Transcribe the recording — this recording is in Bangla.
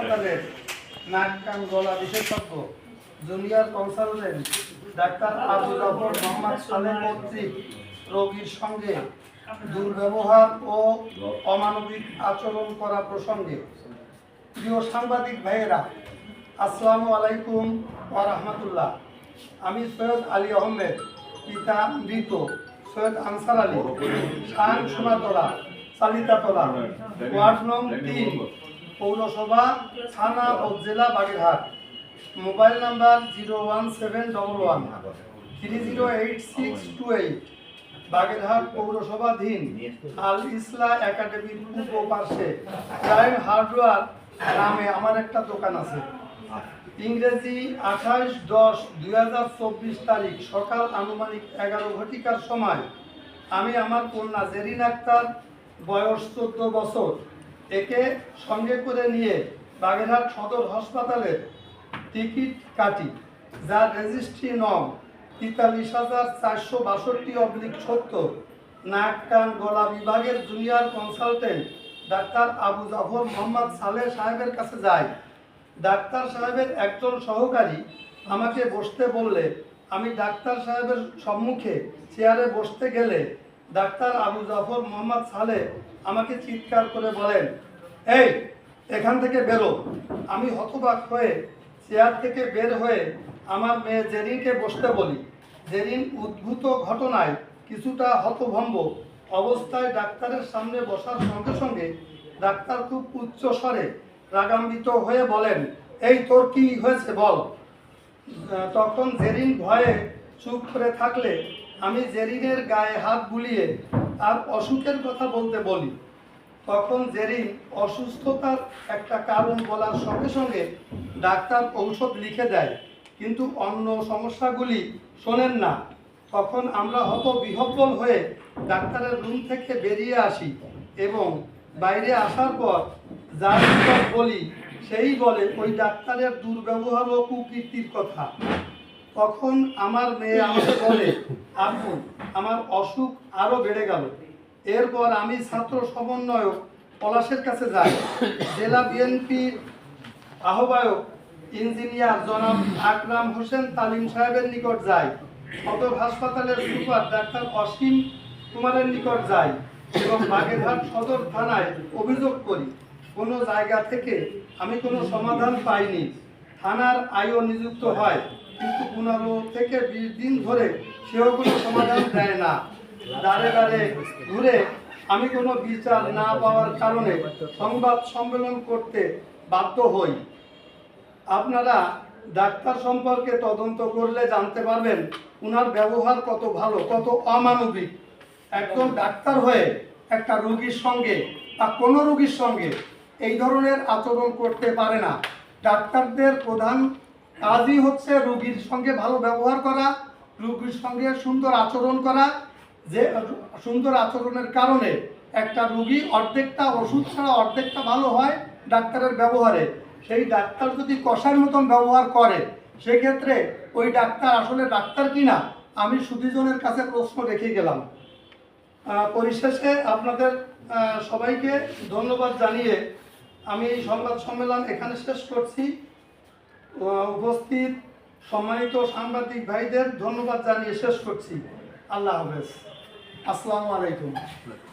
হাসপাতালের নাক কান গলা বিশেষজ্ঞ junior consultant doctor Abu Jafar Mohammad Saleh কর্তৃক রোগীর সঙ্গে দুর্ব্যবহার ও অমানবিক আচরণ করা প্রসঙ্গে প্রিয় সাংবাদিক ভাইয়েরা, আসসালামু আলাইকুম ওয়া রাহমাতুল্লাহ। আমি সৈয়দ আলী আহমেদ, পিতা মৃত সৈয়দ আনসার আলী, শান সোনাতলা, চালিতাতলা, ওয়ার্ড নং 3, পৌরসভা, থানা ও জেলা বাগেরহাট। মোবাইল নাম্বার 01711308628, বাগেরহাট পৌরসভাধীন আল ইসলাহ একাডেমির পূর্ব পার্শ্বে ক্রাইম হার্ডওয়্যার নামে আমার একটা দোকান আছে। ইংরেজি 28/10/2024 তারিখ সকাল আনুমানিক 11 ঘটিকার সময় আমি আমার কন্যা জেরিন আক্তার, বয়স 14 বছর, একে সঙ্গে করে নিয়ে বাগেরহাট সদর হাসপাতালের টিকিট কাটি, যার রেজিস্ট্রি নং 43,462/70, নাক কান গলা বিভাগের junior consultant doctor Abu Jafar Mohammad Saleh সাহেবের কাছে যাই। ডাক্তার সাহেবের একজন সহকারী আমাকে বসতে বললে আমি ডাক্তার সাহেবের সম্মুখে চেয়ারে বসতে গেলে ডাক্তার আবু জাফর মোহাম্মদ সালেহ আমাকে চিৎকার করে বলেন, এই এখান থেকে বেরো। আমি হতবাক হয়ে চেয়ার থেকে বের হয়ে আমার মেয়ে জেরিনকে বসতে বলি। জেরিন উদ্ভূত ঘটনায় কিছুটা হতভম্ব অবস্থায় ডাক্তারের সামনে বসার সঙ্গে সঙ্গে ডাক্তার খুব উচ্চ স্বরে রাগান্বিত হয়ে বলেন, এই তোর কি হয়েছে বল। তখন জেরিন ভয়ে চুপ করে থাকলে আমি জেরিনের গায়ে হাত বুলিয়ে তার অসুখের কথা বলতে বলি। তখন জেরিন অসুস্থতার একটা কারণ বলার সঙ্গে সঙ্গে ডাক্তার ঔষধ লিখে দেয়, কিন্তু অন্য সমস্যাগুলি শোনেন না। তখন আমরা হতবিহ্বল হয়ে ডাক্তারের রুম থেকে বেরিয়ে আসি এবং বাইরে আসার পর যার বলি সেই বলে ওই ডাক্তারের দুর্ব্যবহার ও কুকীর্তির কথা। তখন আমার মেয়ে আমাকে বলে, আব্বু আমার অসুখ আরও বেড়ে গেল। এরপর আমি ছাত্র সমন্বয়ক পলাশের কাছে যাই। জেলা বিএনপির আহ্বায়ক ইঞ্জিনিয়ার জনাব আকরাম হোসেন তালিম সাহেবের নিকট যাই। সদর হাসপাতালের সুপার ডাক্তার অসীম কুমারের নিকট যাই এবং বাগেরহাট সদর থানায় অভিযোগ করি। কোনো জায়গা থেকে আমি কোনো সমাধান পাইনি। থানার আইও নিযুক্ত হয়, কিন্তু 15 থেকে 20 দিন ধরে সেও কোনো সমাধান দেয় না। দাঁড়ে দাঁড়ে ঘুরে আমি কোনো বিচার না পাওয়ার কারণে সংবাদ সম্মেলন করতে বাধ্য হই। আপনারা ডাক্তার সম্পর্কে তদন্ত করলে জানতে পারবেন ওনার ব্যবহার কত ভালো, কত অমানবিক। একজন ডাক্তার হয়ে একটা রোগীর সঙ্গে বা কোনো রোগীর সঙ্গে এই ধরনের আচরণ করতে পারে না। ডাক্তারদের প্রধান কাজই হচ্ছে রোগীর সঙ্গে ভালো ব্যবহার করা, রোগীর সঙ্গে সুন্দর আচরণ করা। যে সুন্দর আচরণের কারণে একটা রোগী অর্ধেকটা ওষুধ ছাড়া অর্ধেকটা ভালো হয় ডাক্তারের ব্যবহারে। সেই ডাক্তার যদি কষার মতন ব্যবহার করে সেক্ষেত্রে ওই ডাক্তার আসলে ডাক্তার কিনা আমি সুধীজনের কাছে প্রশ্ন রেখে গেলাম। পরিশেষে আপনাদের সবাইকে ধন্যবাদ জানিয়ে আমি এই সংবাদ সম্মেলন এখানে শেষ করছি। উপস্থিত সম্মানিত সাংবাদিক ভাইদের ধন্যবাদ জানিয়ে শেষ করছি। আল্লাহ হাফেজ। আসসালামু আলাইকুম।